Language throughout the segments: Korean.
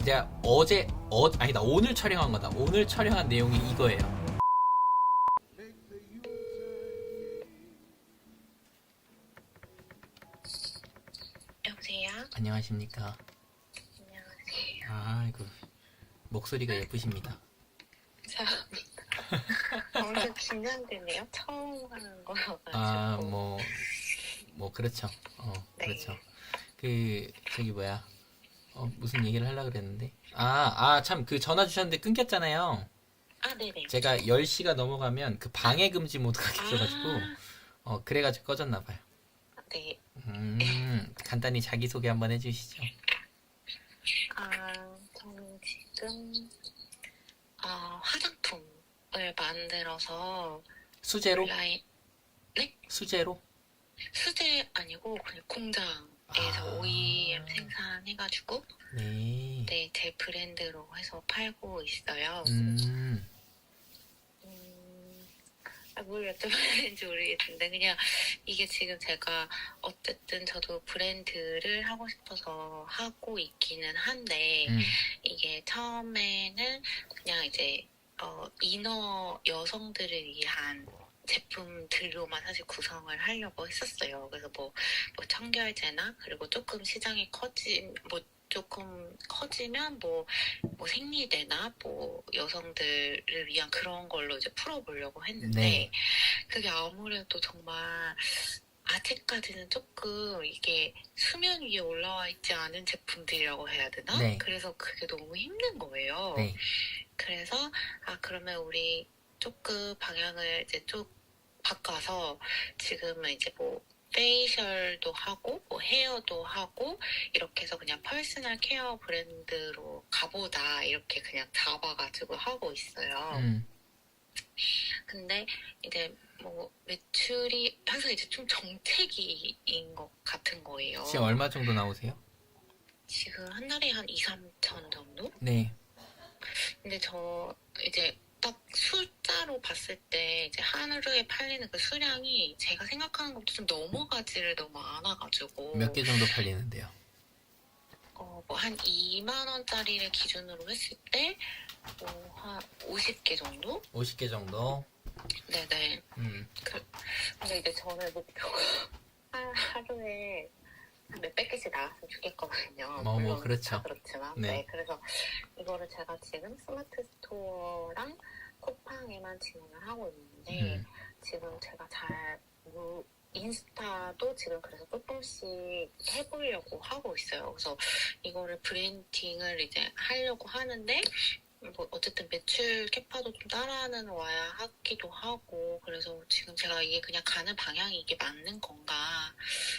내가 아니다, 오늘 촬영한 거다. 오늘 촬영한 내용이 이거예요. 여보세요? 안녕하십니까. 안녕하세요. 아이고, 목소리가 예쁘십니다. 감사합니다. 엄청 긴장되네요. 처음 하는 거여가지고. 아, 그렇죠. 네. 그렇죠. 저기 뭐야. 무슨 얘기를 하려고 그랬는데. 참, 전화 주셨는데 끊겼잖아요. 아, 네네. 제가 10시가 넘어가면 그 방해 금지 모드가 켜져가지고, 그래가지고 꺼졌나봐요. 네. 간단히 자기소개 한번 해주시죠. 저는 지금, 화장품을 만들어서 수제로? 온라인, 네? 수제로? 수제 아니고 그냥 공장에서 아. OEM 생산해가지고, 네. 네, 제 브랜드로 해서 팔고 있어요. 뭘 여쭤봐야 되는지 모르겠는데, 그냥 이게 지금 제가 어쨌든 저도 브랜드를 하고 싶어서 하고 있기는 한데, 이게 처음에는 그냥 이제, 이너 여성들을 위한 제품들로만 사실 구성을 하려고 했었어요. 그래서 뭐 청결제나, 그리고 조금 커지면 생리대나 여성들을 위한 그런 걸로 이제 풀어보려고 했는데, 네. 그게 아무래도 정말 아직까지는 조금 이게 수면 위에 올라와 있지 않은 제품들이라고 해야 되나? 네. 그래서 그게 너무 힘든 거예요. 네. 그래서 그러면 우리 조금 방향을 이제 좀 바꿔서 지금은 이제 페이셜도 하고 헤어도 하고 이렇게 해서 그냥 퍼스널 케어 브랜드로 가보자, 이렇게 그냥 잡아가지고 하고 있어요. 근데 이제 매출이 항상 이제 좀 정체기인 것 같은 거예요. 지금 얼마 정도 나오세요? 지금 한 달에 한 2, 3천 정도? 네. 근데 저 이제 딱 숫자로 봤을 때 이제 하루에 팔리는 그 수량이 제가 생각하는 것도 좀 넘어가지를 너무 않아가지고. 몇 개 정도 팔리는데요? 한 2만 원짜리를 기준으로 했을 때 한 50개 정도? 50개 정도? 네네. 근데 이제 저는 목표가 하루에 한 몇백 개씩 나왔으면 좋겠거든요. 물론 그렇죠. 다 그렇지만. 네. 네. 그래서 이거를 제가 지금 스마트 스토어랑 쿠팡에만 진행을 하고 있는데, 지금 제가 인스타도 지금 그래서 조금씩 해보려고 하고 있어요. 그래서 이거를 브랜딩을 이제 하려고 하는데, 어쨌든 매출 캐파도 좀 따라는 와야 하기도 하고, 그래서 지금 제가 이게 그냥 가는 방향이 이게 맞는 건가,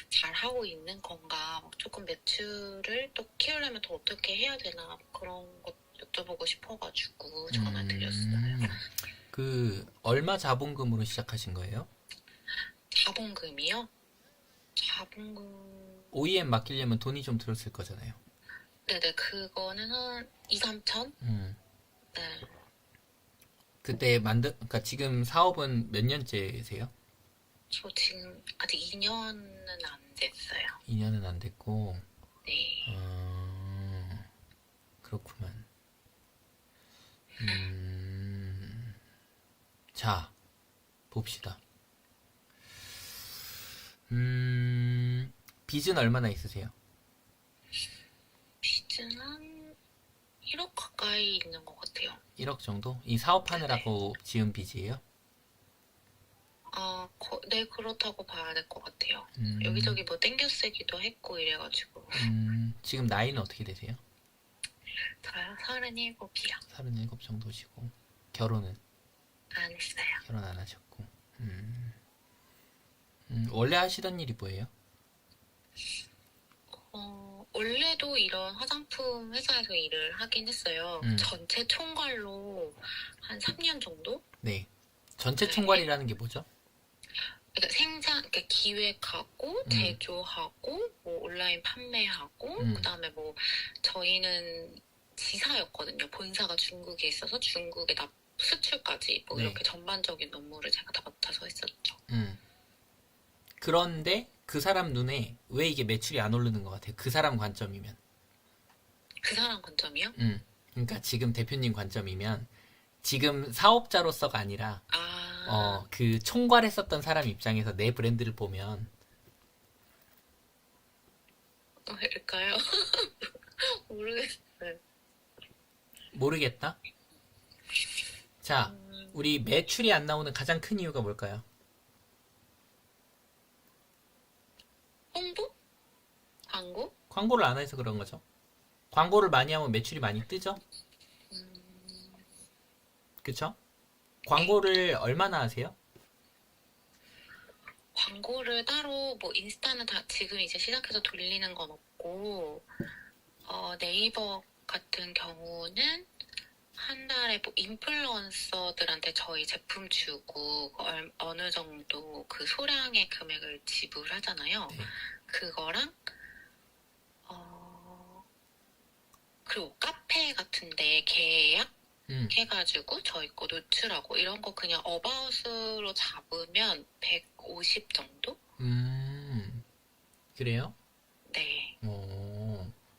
잘 하고 있는 건가, 조금 매출을 또 키우려면 더 어떻게 해야 되나, 그런 것 여쭤보고 싶어가지고 전화 드렸어요. 얼마 자본금으로 시작하신 거예요? 자본금이요? 자본금... OEM 맡기려면 돈이 좀 들었을 거잖아요. 네네, 그거는 한 2, 3천? 네. 그때 그러니까 지금 사업은 몇 년째세요? 저 지금 아직 2년은 안 됐어요. 2년은 안 됐고. 네. 그렇구만. 자, 봅시다. 빚은 얼마나 있으세요? 빚은 한 1억 가까이 있는 것 같아요. 1억 정도? 이 사업하느라고 지은 빚이에요? 네, 그렇다고 봐야 될 것 같아요. 여기저기 땡겨 쓰기도 했고 이래가지고. 지금 나이는 어떻게 되세요? 저요? 37이요. 37 정도시고. 결혼은? 안 했어요. 결혼 안 하셨고. 원래 하시던 일이 뭐예요? 원래도 이런 화장품 회사에서 일을 하긴 했어요. 전체 총괄로 한 3년 정도? 네. 전체 총괄이라는 게 뭐죠? 그러니까 그러니까 기획하고, 제조하고, 온라인 판매하고, 그다음에 저희는 지사였거든요. 본사가 중국에 있어서 중국에 수출까지 네. 이렇게 전반적인 업무를 제가 다 맡아서 했었죠. 그런데 그 사람 눈에 왜 이게 매출이 안 오르는 것 같아요? 그 사람 관점이면. 그 사람 관점이요? 그러니까 지금 대표님 관점이면 지금 사업자로서가 아니라 아, 그 총괄했었던 사람 입장에서 내 브랜드를 보면 일까요? 모르겠어요. 모르겠다. 자, 음, 우리 매출이 안 나오는 가장 큰 이유가 뭘까요? 홍보? 광고? 광고를 안 해서 그런 거죠. 광고를 많이 하면 매출이 많이 뜨죠? 그쵸? 광고를 얼마나 하세요? 광고를 따로 뭐 인스타는 다 지금 이제 시작해서 돌리는 건 없고 네이버 같은 경우는 한 달에 뭐 인플루언서들한테 저희 제품 주고 어느 정도 그 소량의 금액을 지불하잖아요. 네. 그거랑 어, 그리고 카페 같은데 계약 음, 해가지고 저희 거 노출하고 이런 거 그냥 어바웃으로 잡으면 150 정도? 그래요? 네.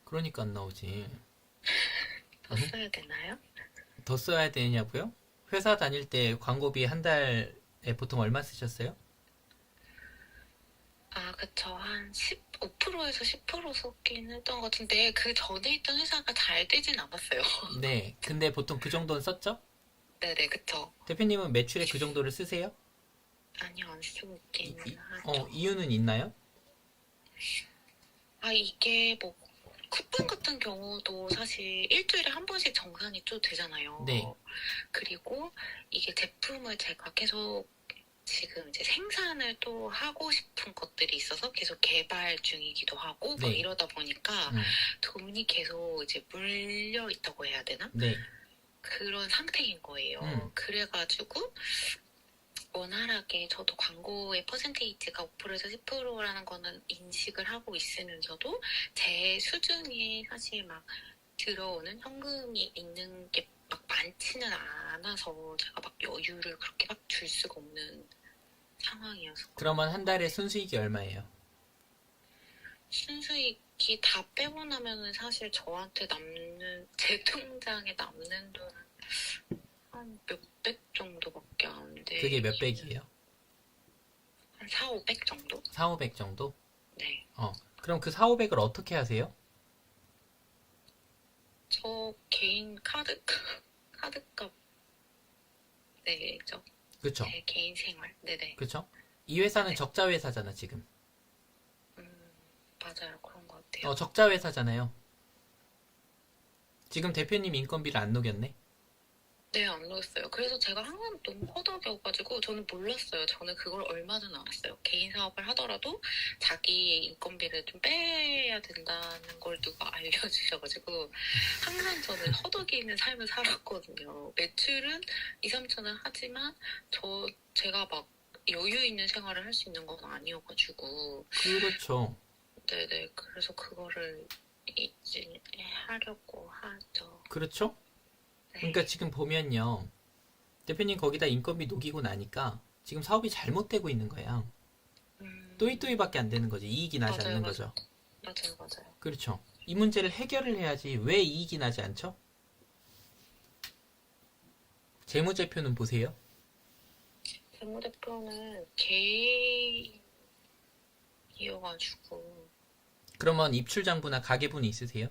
그러니까 안 나오지. 더 써야 되나요? 더 써야 되냐고요? 회사 다닐 때 광고비 한 달에 보통 얼마 쓰셨어요? 아, 그쵸. 한 15%에서 10% 썼긴 했던 것 같은데, 그 전에 있던 회사가 잘 되진 않았어요. 네. 근데 보통 그 정도는 썼죠? 네네, 그쵸. 대표님은 매출에 그 정도를 쓰세요? 아니요, 안 쓰고 있기는 하죠. 이유는 있나요? 아, 이게 뭐, 쿠팡 같은 경우도 사실 일주일에 한 번씩 정산이 또 네. 되잖아요. 그리고 이게 제품을 제가 계속 지금 이제 생산을 또 하고 싶은 것들이 있어서 계속 개발 중이기도 하고 막 네. 이러다 보니까 음, 돈이 계속 이제 물려 있다고 해야 되나? 네. 그런 상태인 거예요. 음, 그래가지고 원활하게 저도 광고의 퍼센테이지가 5%에서 10%라는 거는 인식을 하고 있으면서도 제 수중에 사실 막 들어오는 현금이 있는 게 막 많지는 않아서 제가 막 여유를 그렇게 막 줄 수가 없는 상황이어서 그러면 그런 한 것 달에 같아요. 순수익이 얼마예요? 순수익이 다 빼고 나면은 사실 저한테 남는 제 통장에 남는 돈은 한 몇백 정도밖에 안 그게 몇 되기는 백이에요? 한 4, 500 정도? 4, 500 정도? 네. 그럼 그 4, 500을 어떻게 하세요? 저 개인 카드값 내죠. 그쵸? 제 개인 생활. 네네. 그쵸? 이 회사는 네네. 적자 회사잖아, 지금. 맞아요. 그런 것 같아요. 적자 회사잖아요. 지금 대표님 인건비를 안 녹였네? 네, 안 넣었어요. 그래서 제가 항상 너무 허덕여가지고 저는 몰랐어요. 저는 그걸 얼마 전에 알았어요. 개인 사업을 하더라도 자기 인건비를 좀 빼야 된다는 걸 누가 알려주셔가지고 항상 저는 허덕이는 삶을 살았거든요. 매출은 2, 3천은 하지만 제가 막 여유 있는 생활을 할 수 있는 건 아니어가지고 그렇죠. 네네. 그래서 그거를 이제 하려고 하죠. 그렇죠? 그러니까 네. 지금 보면요. 대표님 거기다 인건비 녹이고 나니까 지금 사업이 잘못되고 있는 거야. 음, 또이또이밖에 안 되는 거지. 이익이 나지 맞아요, 않는 맞아요. 거죠. 맞아요, 맞아요. 그렇죠. 이 문제를 해결을 해야지 왜 이익이 나지 않죠? 재무제표는 보세요. 재무대표는 개인이어가지고 그러면 입출장부나 가계부는 있으세요?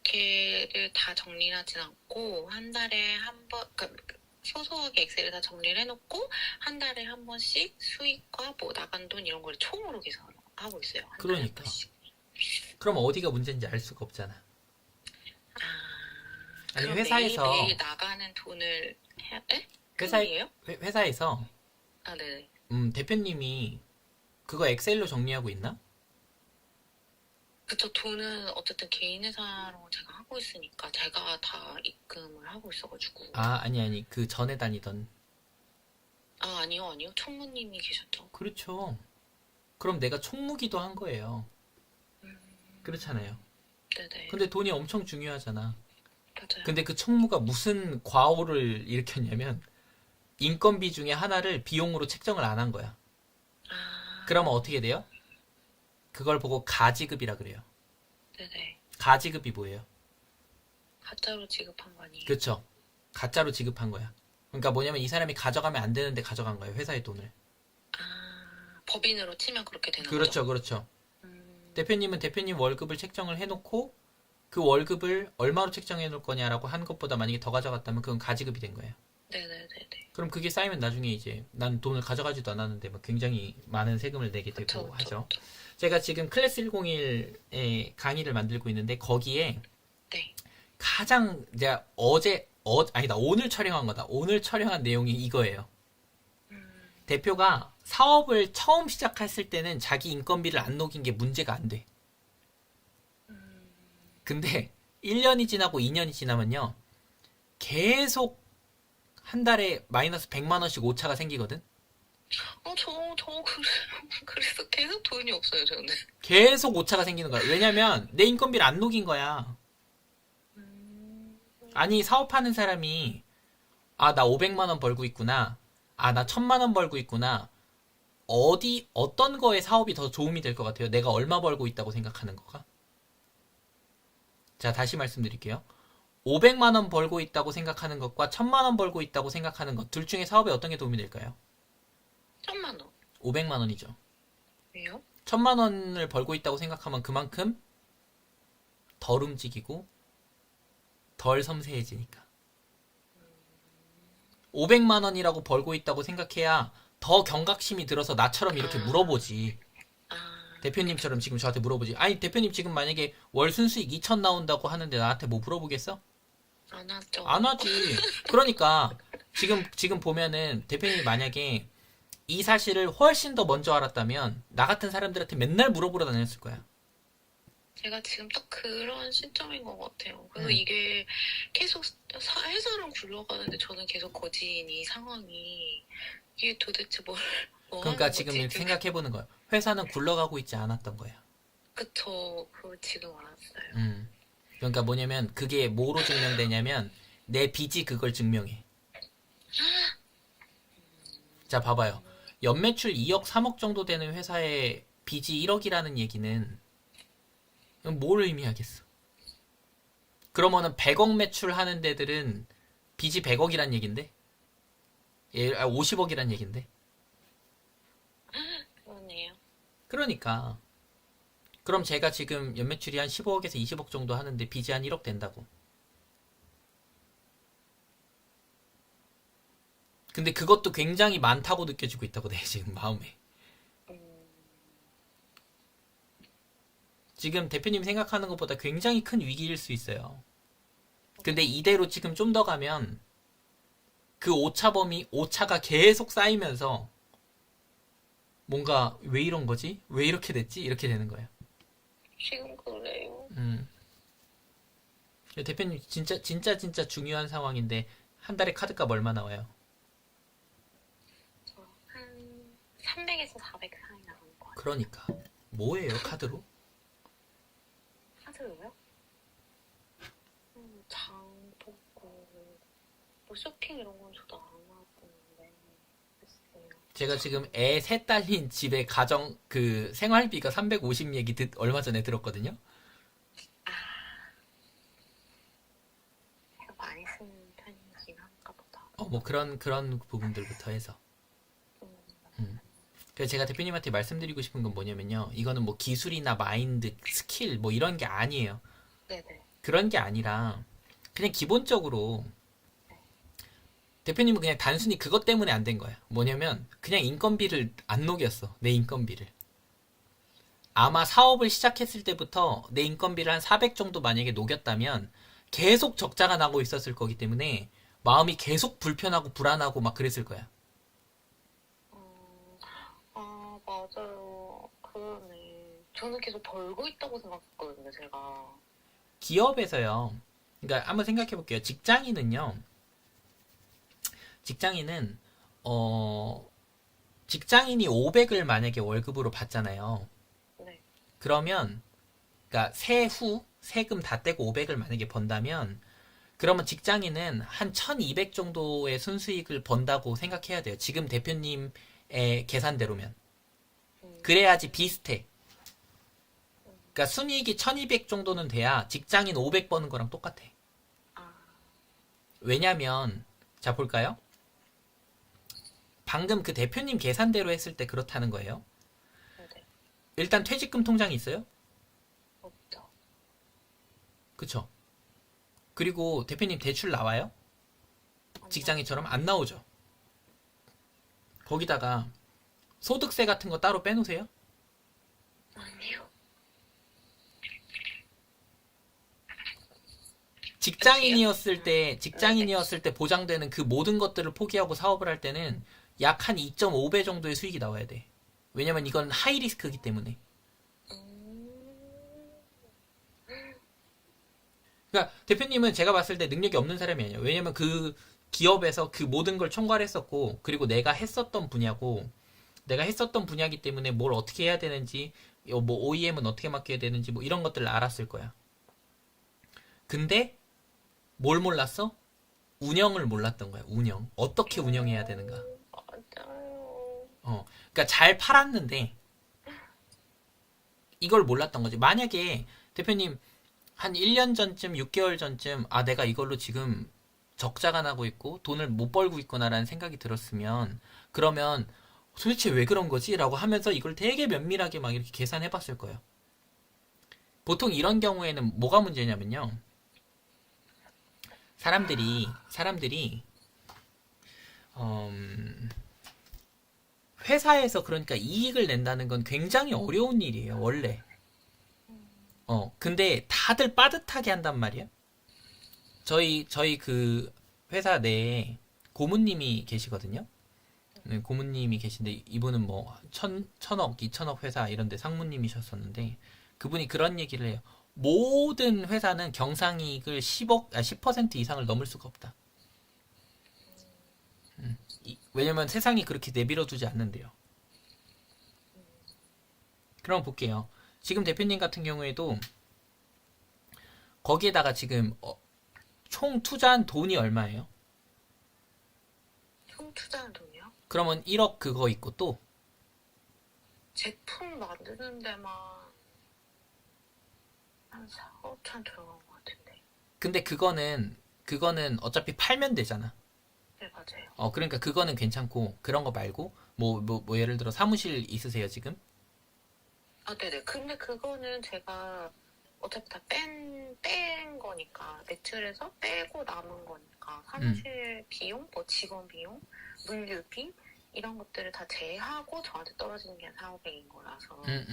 그렇게를 다 정리를 하진 않고 한 달에 한 번, 그러니까 소소하게 엑셀에 다 정리를 해놓고 한 달에 한 번씩 수익과 뭐 나간 돈 이런 걸 총으로 계산하고 있어요. 한 달에 한 그러니까. 번씩. 그럼 어디가 문제인지 알 수가 없잖아. 아니 그럼 매일매일 회사에서 나가는 돈을 해야 돼? 회사 큰일이에요? 회사에서 아, 네. 대표님이 그거 엑셀로 정리하고 있나? 그쵸, 돈은 어쨌든 개인 회사로 제가 하고 있으니까 제가 다 입금을 하고 있어가지고. 아니 그 전에 다니던. 아, 아니요, 아니요. 총무님이 계셨죠. 그렇죠. 그럼 내가 총무기도 한 거예요. 음, 그렇잖아요. 네네. 근데 돈이 엄청 중요하잖아. 맞아요. 근데 그 총무가 무슨 과오를 일으켰냐면 인건비 중에 하나를 비용으로 책정을 안 한 거야. 아, 그러면 어떻게 돼요? 그걸 보고 가지급이라 그래요. 네네. 가지급이 뭐예요? 가짜로 지급한 거 아니에요? 그쵸? 가짜로 지급한 거야. 그러니까 뭐냐면 이 사람이 가져가면 안 되는데 가져간 거예요. 회사의 돈을. 아, 법인으로 치면 그렇게 되는 거죠? 그렇죠, 그렇죠. 음, 대표님은 대표님 월급을 책정을 해놓고 그 월급을 얼마로 책정해 놓을 거냐라고 한 것보다 만약에 더 가져갔다면 그건 가지급이 된 거예요. 네네네네. 그럼 그게 쌓이면 나중에 이제 난 돈을 가져가지도 않았는데 막 굉장히 많은 세금을 내게 되고 그쵸, 그쵸, 하죠. 그쵸. 제가 지금 클래스 101의 강의를 만들고 있는데 거기에 네. 가장 제가 아니다 오늘 촬영한 거다. 오늘 촬영한 내용이 이거예요. 음, 대표가 사업을 처음 시작했을 때는 자기 인건비를 안 녹인 게 문제가 안 돼. 음. 근데 1년이 지나고 2년이 지나면요. 계속 한 달에 마이너스 100만 원씩 오차가 생기거든. 그래서 계속 돈이 없어요, 저는. 계속 오차가 생기는 거야. 왜냐면 내 인건비를 안 녹인 거야. 음, 아니 사업하는 사람이 아 나 500만 원 벌고 있구나. 아 나 1000만 원 벌고 있구나. 어떤 거에 사업이 더 도움이 될 것 같아요? 내가 얼마 벌고 있다고 생각하는 거가? 자 다시 말씀드릴게요. 500만 원 벌고 있다고 생각하는 것과 1000만 원 벌고 있다고 생각하는 것 둘 중에 사업에 어떤 게 도움이 될까요? 1,000만 원. 500만 원이죠. 왜요? 1000만 원을 벌고 있다고 생각하면 그만큼 덜 움직이고 덜 섬세해지니까. 500만 원이라고 벌고 있다고 생각해야 더 경각심이 들어서 나처럼 이렇게 물어보지. 아, 대표님처럼 지금 저한테 물어보지. 아니 대표님 지금 만약에 월 순수익 2천 나온다고 하는데 나한테 뭐 물어보겠어? 안 하죠. 안 하지. 그러니까 지금 보면은 대표님이 만약에 이 사실을 훨씬 더 먼저 알았다면 나 같은 사람들한테 맨날 물어보러 다녔을 거야. 제가 지금 딱 그런 시점인 것 같아요. 그래서 음. 이게 계속 회사랑 굴러가는데 저는 계속 거지인 이 상황이 이게 도대체 뭐 그러니까 하는 지금 거지? 이렇게 생각해보는 거야. 회사는 굴러가고 있지 않았던 거야. 그쵸. 그걸 지금 알았어요. 그러니까 뭐냐면 그게 뭐로 증명되냐면 내 빚이 그걸 증명해. 자 봐봐요. 연매출 2억 3억 정도 되는 회사의 빚이 1억이라는 얘기는 뭘 의미하겠어. 그러면은 100억 매출하는 데들은 빚이 100억이란 얘긴데 50억이란 얘긴데 그러네요. 그러니까 그럼 제가 지금 연매출이 한 15억에서 20억 정도 하는데 빚이 한 1억 된다고. 근데 그것도 굉장히 많다고 느껴지고 있다고 내 지금 마음에. 음, 지금 대표님 생각하는 것보다 굉장히 큰 위기일 수 있어요. 근데 이대로 지금 좀 더 가면 그 오차가 계속 쌓이면서 뭔가 왜 이런 거지? 왜 이렇게 됐지? 이렇게 되는 거예요. 지금 그래요. 음. 대표님 진짜 중요한 상황인데 한 달에 카드값 얼마 나와요? 한 300에서 400 사이 나가는 것 같아요. 그러니까 뭐예요 카드로? 카드로요? 장 보고 뭐 쇼핑 이런 건 저도 안 하던데 글쎄요. 제가 지금 애 셋 딸린 집에 가정 그 생활비가 350 얘기 얼마 전에 들었거든요. 제가 많이 쓰는 편이긴 한가 보다. 뭐 그런 부분들부터 해서. 음, 그래서 제가 대표님한테 말씀드리고 싶은 건 뭐냐면요. 이거는 뭐 기술이나 마인드, 스킬 뭐 이런 게 아니에요. 네네. 그런 게 아니라 그냥 기본적으로 대표님은 그냥 단순히 그것 때문에 안 된 거야. 뭐냐면 그냥 인건비를 안 녹였어. 내 인건비를. 아마 사업을 시작했을 때부터 내 인건비를 한 400 정도 만약에 녹였다면 계속 적자가 나고 있었을 거기 때문에 마음이 계속 불편하고 불안하고 막 그랬을 거야. 아, 맞아요. 그러네. 저는 계속 벌고 있다고 생각했거든요, 제가. 기업에서요. 그러니까 한번 생각해 볼게요. 직장인은 직장인이 500을 만약에 월급으로 받잖아요. 네. 그러면 그러니까 세후 세금 다 떼고 500을 만약에 번다면 그러면 직장인은 한 1200 정도의 순수익을 번다고 생각해야 돼요. 지금 대표님의 계산대로면. 음, 그래야지 비슷해. 그러니까 순이익이 1200 정도는 돼야 직장인 500 버는 거랑 똑같아. 아, 왜냐면, 자, 볼까요? 방금 그 대표님 계산대로 했을 때 그렇다는 거예요. 네네. 일단 퇴직금 통장이 있어요? 없죠. 그쵸? 그리고 대표님 대출 나와요? 직장인처럼 안 나오죠? 거기다가 소득세 같은 거 따로 빼놓으세요? 아니요. 직장인이었을 때 보장되는 그 모든 것들을 포기하고 사업을 할 때는 약 한 2.5배 정도의 수익이 나와야 돼. 왜냐면 이건 하이 리스크이기 때문에. 음, 그러니까 대표님은 제가 봤을 때 능력이 없는 사람이 아니에요. 왜냐면 그 기업에서 그 모든 걸 총괄했었고, 그리고 내가 했었던 분야이기 때문에 뭘 어떻게 해야 되는지, 뭐 OEM은 어떻게 맡겨야 되는지, 뭐 이런 것들을 알았을 거야. 근데 뭘 몰랐어? 운영을 몰랐던 거야. 운영. 어떻게 운영해야 되는가. 맞아요. 그러니까 잘 팔았는데 이걸 몰랐던 거지. 만약에 대표님 한 1년 전쯤, 6개월 전쯤, 아, 내가 이걸로 지금 적자가 나고 있고 돈을 못 벌고 있구나라는 생각이 들었으면, 그러면 도대체 왜 그런 거지? 라고 하면서 이걸 되게 면밀하게 막 이렇게 계산해 봤을 거예요. 보통 이런 경우에는 뭐가 문제냐면요. 사람들이, 회사에서 그러니까 이익을 낸다는 건 굉장히 어려운 일이에요, 원래. 근데 다들 빠듯하게 한단 말이야. 저희 그 회사 내에 고문님이 계시거든요. 네, 고문님이 계신데 이분은 뭐 천억, 2천억 회사 이런 데 상무님이셨었는데 그분이 그런 얘기를 해요. 모든 회사는 경상이익을 10% 이상을 넘을 수가 없다. 왜냐면 세상이 그렇게 내버려 두지 않는데요. 그럼 볼게요. 지금 대표님 같은 경우에도 거기에다가 지금 총 투자한 돈이 얼마예요? 총 투자한 돈이요? 그러면 1억 그거 있고 또 제품 만드는 데만 한 4, 5천 들어간 것 같은데. 근데 그거는 어차피 팔면 되잖아. 네, 맞아요. 그러니까 그거는 괜찮고 그런 거 말고 뭐 예를 들어 사무실 있으세요 지금? 아, 네네. 근데 그거는 제가 어차피 다 뺀 거니까, 매출에서 빼고 남은 거니까, 사무실 비용, 뭐 직원 비용, 물류비, 이런 것들을 다 제하고 저한테 떨어지는 게 4,500인 거라서. 네,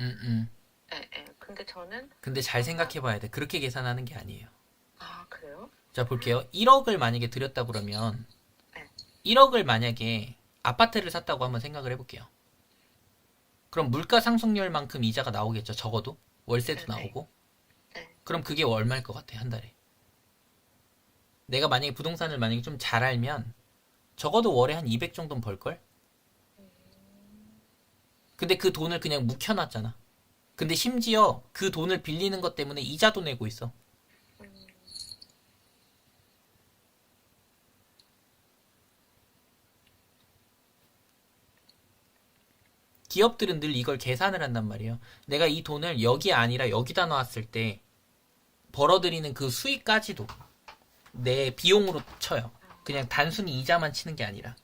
네. 근데 저는, 근데 잘 생각해 봐야 돼. 그렇게 계산하는 게 아니에요. 아, 그래요? 자, 볼게요. 1억을 만약에 들였다 그러면 네. 1억을 만약에 아파트를 샀다고 한번 생각을 해볼게요. 그럼 물가 상승률만큼 이자가 나오겠죠. 적어도. 월세도 네네. 나오고. 네. 그럼 그게 얼마일 것 같아, 한 달에? 내가 만약에 부동산을 만약에 좀 잘 알면 적어도 월에 한 200 정도는 벌걸? 근데 그 돈을 그냥 묵혀놨잖아. 근데 심지어 그 돈을 빌리는 것 때문에 이자도 내고 있어. 음, 기업들은 늘 이걸 계산을 한단 말이에요. 내가 이 돈을 여기 아니라 여기다 놨을 때 벌어들이는 그 수익까지도 내 비용으로 쳐요. 그냥 단순히 이자만 치는 게 아니라.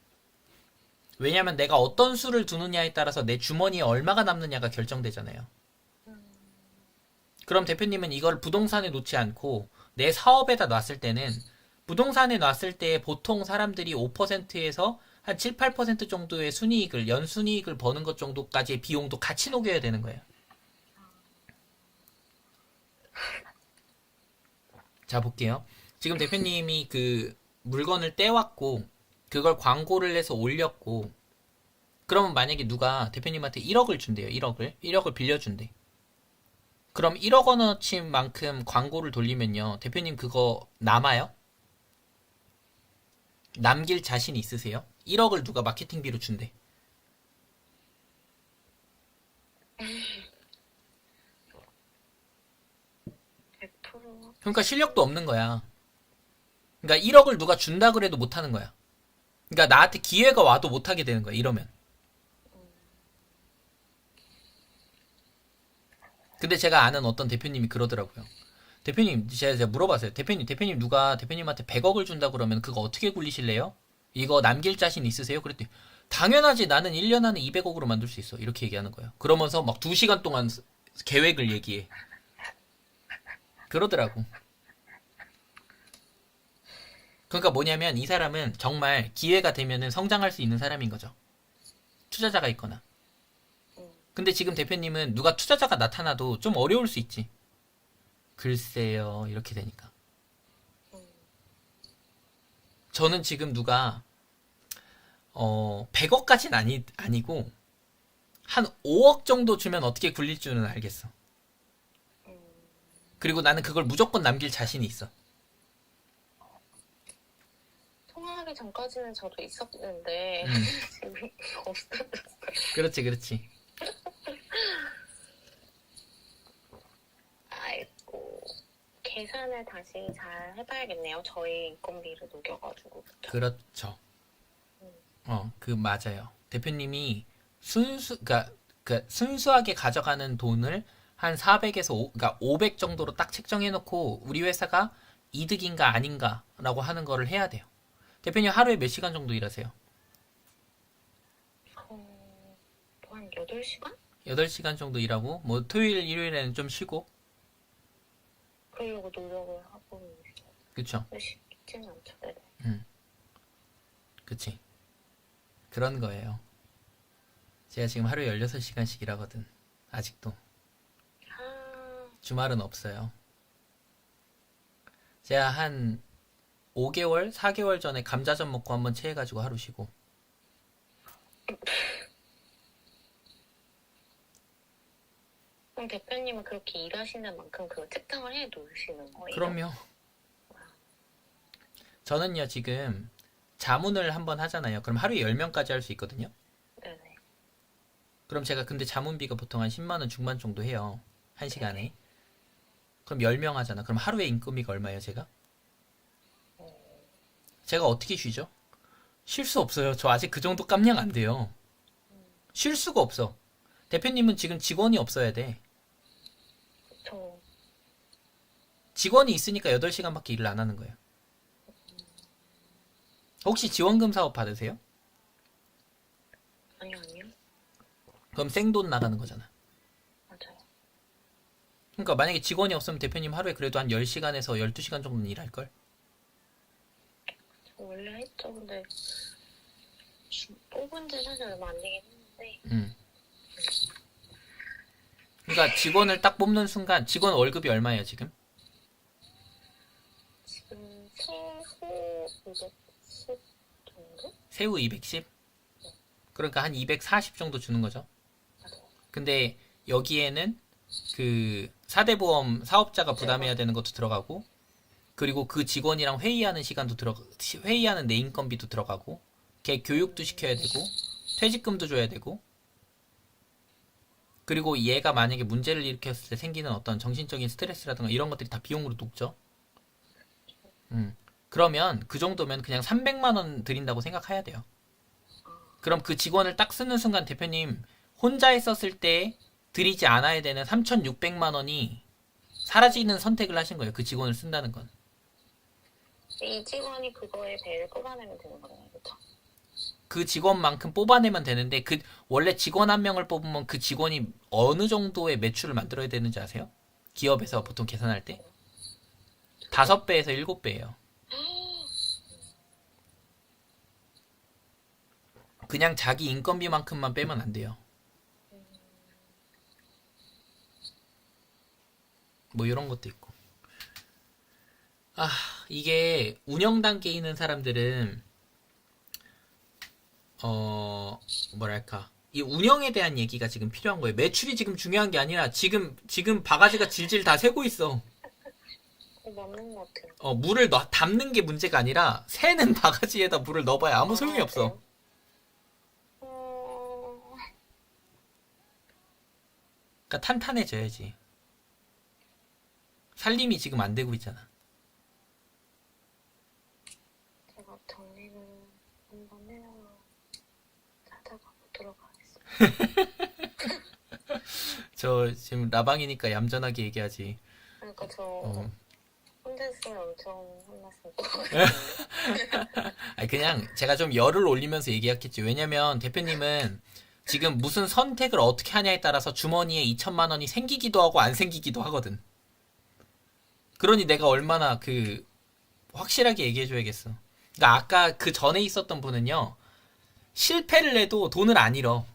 왜냐면 내가 어떤 수를 두느냐에 따라서 내 주머니에 얼마가 남느냐가 결정되잖아요. 그럼 대표님은 이걸 부동산에 놓지 않고 내 사업에다 놨을 때는, 부동산에 놨을 때 보통 사람들이 5%에서 한 7, 8% 정도의 순이익을, 연순이익을 버는 것 정도까지의 비용도 같이 녹여야 되는 거예요. 자, 볼게요. 지금 대표님이 그 물건을 떼왔고, 그걸 광고를 해서 올렸고, 그러면 만약에 누가 대표님한테 1억을 준대요. 1억을 빌려준대. 그럼 1억 원어치만큼 광고를 돌리면요. 대표님 그거 남아요? 남길 자신 있으세요? 1억을 누가 마케팅비로 준대. 100%. 그러니까 실력도 없는 거야. 그러니까 1억을 누가 준다 그래도 못하는 거야. 그러니까 나한테 기회가 와도 못하게 되는 거야. 이러면. 근데 제가 아는 어떤 대표님이 그러더라고요. 대표님, 제가 물어봤어요. 대표님 누가 대표님한테 100억을 준다 그러면 그거 어떻게 굴리실래요? 이거 남길 자신 있으세요? 그랬더니 당연하지. 나는 1년 안에 200억으로 만들 수 있어. 이렇게 얘기하는 거예요. 그러면서 막 2시간 동안 계획을 얘기해. 그러더라고. 그러니까 뭐냐면 이 사람은 정말 기회가 되면은 성장할 수 있는 사람인 거죠. 투자자가 있거나. 음, 근데 지금 대표님은 누가 투자자가 나타나도 좀 어려울 수 있지. 글쎄요. 이렇게 되니까. 음, 저는 지금 누가 100억까지는 아니고 한 5억 정도 주면 어떻게 굴릴 줄은 알겠어. 음. 그리고 나는 그걸 무조건 남길 자신이 있어. 통화하기 전까지는 저도 있었는데 음, 지금 없어졌어요. 그렇지, 그렇지. 아이고, 계산을 다시 잘 해봐야겠네요. 저희 인건비를 녹여가지고. 그렇죠. 음, 그 맞아요. 대표님이 그러니까 순수하게 가져가는 돈을 한 400에서 그러니까 500 정도로 딱 책정해놓고 우리 회사가 이득인가 아닌가라고 하는 거를 해야 돼요. 대표님 하루에 몇 시간 정도 일하세요? 한 8시간? 8시간 정도 일하고 뭐 토요일, 일요일에는 좀 쉬고 그러려고 노력을 하고 있어요. 그쵸? 근데 쉽지는 않죠. 네. 음, 그치. 그런 거예요. 제가 지금 하루에 16시간씩 일하거든. 아직도. 아, 주말은 없어요. 제가 한 5개월, 4개월 전에 감자전 먹고 한번 체해가지고 하루 쉬고. 그럼 대표님은 그렇게 일하시는 만큼 그걸 책정을 해 놓으시는 거예요? 그럼요. 저는요, 지금 자문을 한번 하잖아요. 그럼 하루에 10명까지 할 수 있거든요. 네네. 그럼 제가 근데 자문비가 보통 한 10만원 중반 정도 해요. 한 네네. 시간에. 그럼 10명 하잖아. 그럼 하루에 인건비가 얼마예요, 제가? 제가 어떻게 쉬죠? 쉴 수 없어요. 저 아직 그 정도 깜냥 안 돼요. 쉴 수가 없어. 대표님은 지금 직원이 없어야 돼. 저, 직원이 있으니까 8시간밖에 일을 안 하는 거예요. 혹시 지원금 사업 받으세요? 아니요. 그럼 생돈 나가는 거잖아. 맞아요. 그러니까 만약에 직원이 없으면 대표님 하루에 그래도 한 10시간에서 12시간 정도는 일할걸? 저 원래 했죠. 근데 뽑은 지 사실 얼마 안 되긴 했는데 음. 그러니까 직원을 딱 뽑는 순간 직원 월급이 얼마예요, 지금? 지금 세후 210 정도? 세후 210? 그러니까 한 240 정도 주는 거죠. 맞아요. 근데 여기에는 그 4대 보험 사업자가 부담해야 되는 것도 들어가고 그리고 그 직원이랑 회의하는 시간도 회의하는 내 인건비도 들어가고 걔 교육도 시켜야 되고 퇴직금도 줘야 되고 그리고 얘가 만약에 문제를 일으켰을 때 생기는 어떤 정신적인 스트레스라든가 이런 것들이 다 비용으로 녹죠. 그러면 그 정도면 그냥 300만 원 드린다고 생각해야 돼요. 그럼 그 직원을 딱 쓰는 순간 대표님 혼자 했었을 때 드리지 않아야 되는 3,600만 원이 사라지는 선택을 하신 거예요. 그 직원을 쓴다는 건. 이 직원이 그거에 배를 뽑아내면 되는 거잖아요. 그렇죠? 그 직원만큼 뽑아내면 되는데 그 원래 직원 한 명을 뽑으면 그 직원이 어느 정도의 매출을 만들어야 되는지 아세요? 기업에서 보통 계산할 때 5배에서 7배예요. 그냥 자기 인건비만큼만 빼면 안 돼요. 뭐 이런 것도 있고. 이게 운영 단계에 있는 사람들은 뭐랄까 이 운영에 대한 얘기가 지금 필요한 거예요. 매출이 지금 중요한 게 아니라 지금 바가지가 질질 다 새고 있어. 맞는 것 같아요. 물을 담는 게 문제가 아니라 새는 바가지에다 물을 넣어봐야 아무 소용이 없어. 그러니까 탄탄해져야지. 살림이 지금 안 되고 있잖아. 제가 정리를 한번 해서 찾아가 보도록 하겠습니다. 저 지금 라방이니까 얌전하게 얘기하지. 그러니까 저 어. 혼냈으면 엄청 혼났을 것 같은데. 아니, 그냥 제가 좀 열을 올리면서 얘기했겠지. 왜냐면 대표님은 지금 무슨 선택을 어떻게 하냐에 따라서 주머니에 2천만 원이 생기기도 하고 안 생기기도 하거든. 그러니 내가 얼마나 확실하게 얘기해줘야겠어. 그러니까 아까 그 전에 있었던 분은요, 실패를 해도 돈을 안 잃어.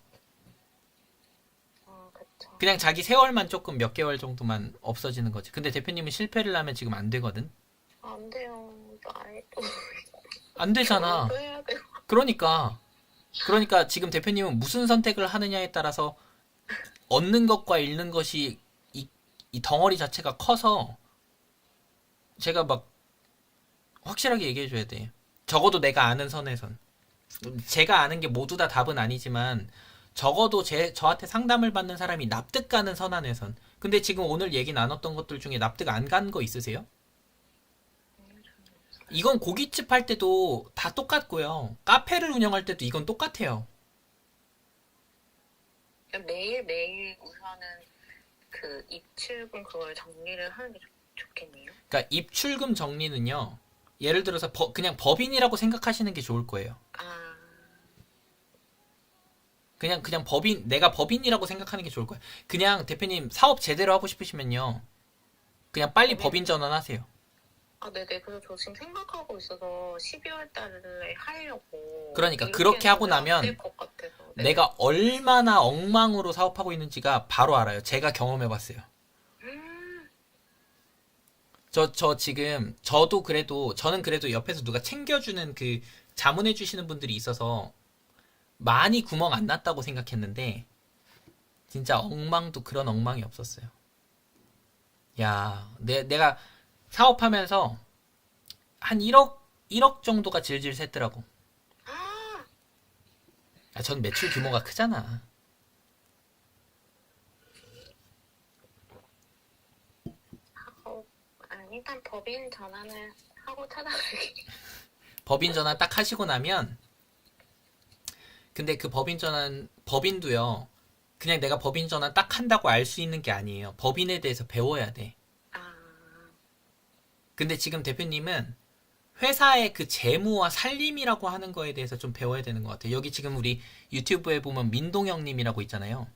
그쵸. 그냥 자기 세월만 조금 몇 개월 정도만 없어지는 거지. 근데 대표님은 실패를 하면 지금 안 되거든. 안 돼요. 나이도 안 되잖아. 결혼도 해야 돼요. 그러니까 지금 대표님은 무슨 선택을 하느냐에 따라서 얻는 것과 잃는 것이 이 덩어리 자체가 커서 제가 막 확실하게 얘기해줘야 돼. 적어도 내가 아는 선에선. 제가 아는 게 모두 다 답은 아니지만 적어도 저한테 상담을 받는 사람이 납득 가는 선 안에선. 근데 지금 오늘 얘기 나눴던 것들 중에 납득 안 간 거 있으세요? 이건 고깃집 할 때도 다 똑같고요. 카페를 운영할 때도 이건 똑같아요. 매일 우선은 그 입출금 그걸 정리를 하는 게 좋겠네요. 그러니까 입출금 정리는요. 예를 들어서 그냥 법인이라고 생각하시는 게 좋을 거예요. 아, 그냥 내가 법인이라고 생각하는 게 좋을 거예요. 그냥 대표님 사업 제대로 하고 싶으시면요. 그냥 빨리 법인 전환하세요. 네네. 그래서 저 지금 생각하고 있어서 12월 달에 하려고. 그러니까 이렇게 그렇게 하고 해서는 안 나면 될것 같아서. 네. 내가 얼마나 엉망으로 사업하고 있는지가 바로 알아요. 제가 경험해봤어요. 음, 저는 그래도 옆에서 누가 챙겨주는 자문해주시는 분들이 있어서 많이 구멍 안 났다고 생각했는데, 진짜 엉망도 그런 엉망이 없었어요. 야, 내가 사업하면서 한 1억 정도가 질질 샜더라고. 아, 전 매출 규모가 크잖아. 일단 법인 전환을 하고 찾아갈게. 법인 전환 딱 하시고 나면, 근데 그 법인도요, 그냥 내가 법인 전환 딱 한다고 알 수 있는 게 아니에요. 법인에 대해서 배워야 돼. 아, 근데 지금 대표님은 회사의 그 재무와 살림이라고 하는 거에 대해서 좀 배워야 되는 것 같아요. 여기 지금 우리 유튜브에 보면 민동형님이라고 있잖아요.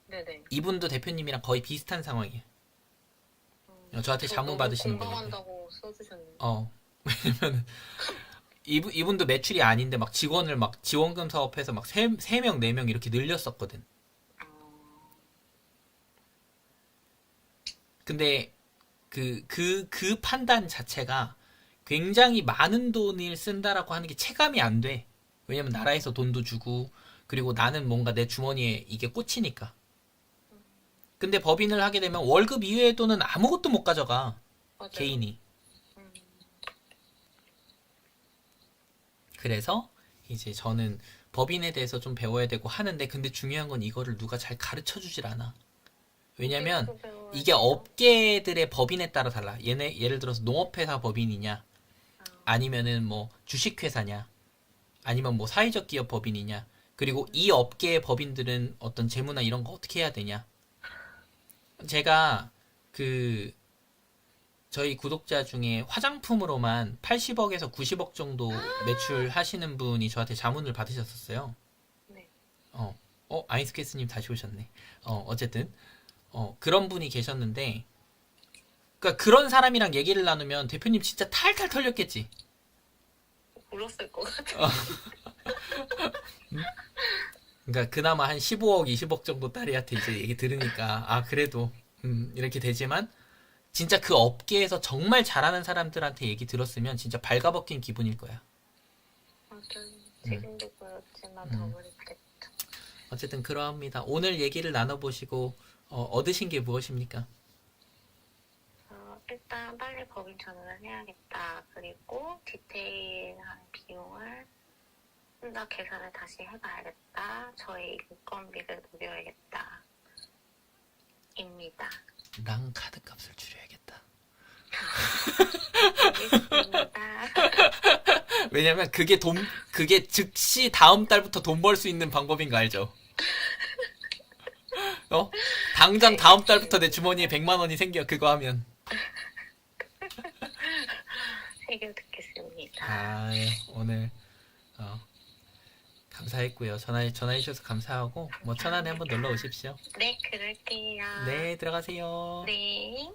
네네. 이분도 대표님이랑 거의 비슷한 상황이에요. 저한테 저 자문 너무 받으시는 분인데. 공감한다고 써주셨는데. 왜냐면 이분도 매출이 아닌데 막 직원을 막 지원금 사업해서 막 3명, 4명 이렇게 늘렸었거든. 아, 근데 그 판단 자체가 굉장히 많은 돈을 쓴다라고 하는 게 체감이 안 돼. 왜냐면 나라에서 돈도 주고, 그리고 나는 뭔가 내 주머니에 이게 꽂히니까. 근데 법인을 하게 되면 월급 이외의 돈은 아무것도 못 가져가. 맞아요. 개인이. 음, 그래서 이제 저는 법인에 대해서 좀 배워야 되고 하는데, 근데 중요한 건 이거를 누가 잘 가르쳐 주질 않아. 왜냐면 어디서 배워야 이게 돼요? 업계들의 법인에 따라 달라. 예를 들어서 농업회사 법인이냐, 아, 아니면은 뭐 주식회사냐, 아니면 뭐 사회적 기업 법인이냐, 그리고 이 업계의 법인들은 어떤 재무나 이런 거 어떻게 해야 되냐. 제가 저희 구독자 중에 화장품으로만 80억에서 90억 정도 매출하시는 분이 저한테 자문을 받으셨었어요. 네. 아이스케스님 다시 오셨네. 어쨌든 그런 분이 계셨는데, 그러니까 그런 사람이랑 얘기를 나누면 대표님 진짜 탈탈 털렸겠지. 울었을 것 같아요. 그러니까 그나마 한 15억, 20억 정도 딸이한테 이제 얘기 들으니까 그래도 이렇게 되지만, 진짜 그 업계에서 정말 잘하는 사람들한테 얘기 들었으면 진짜 발가벗긴 기분일 거야. 맞아요. 지금도 그렇지만 더 그랬겠죠. 어쨌든 그러합니다. 오늘 얘기를 나눠보시고 얻으신 게 무엇입니까? 일단 빨리 법인 전환을 해야겠다. 그리고 디테일한 비용을 좀 더 계산을 다시 해봐야겠다. 저의 인건비를 녹여야겠다. 입니다. 랑 카드 값을 줄여야겠다. 알겠습니다. 왜냐면 그게 즉시 다음 달부터 돈 벌 수 있는 방법인 거 알죠? 당장 다음 달부터 내 주머니에 100만 원이 생겨. 그거 하면. 새겨 듣겠습니다. 아, 오늘 감사했고요. 전화해 주셔서 감사하고 뭐 천안에 한번 놀러 오십시오. 네, 그럴게요. 네, 들어가세요. 네.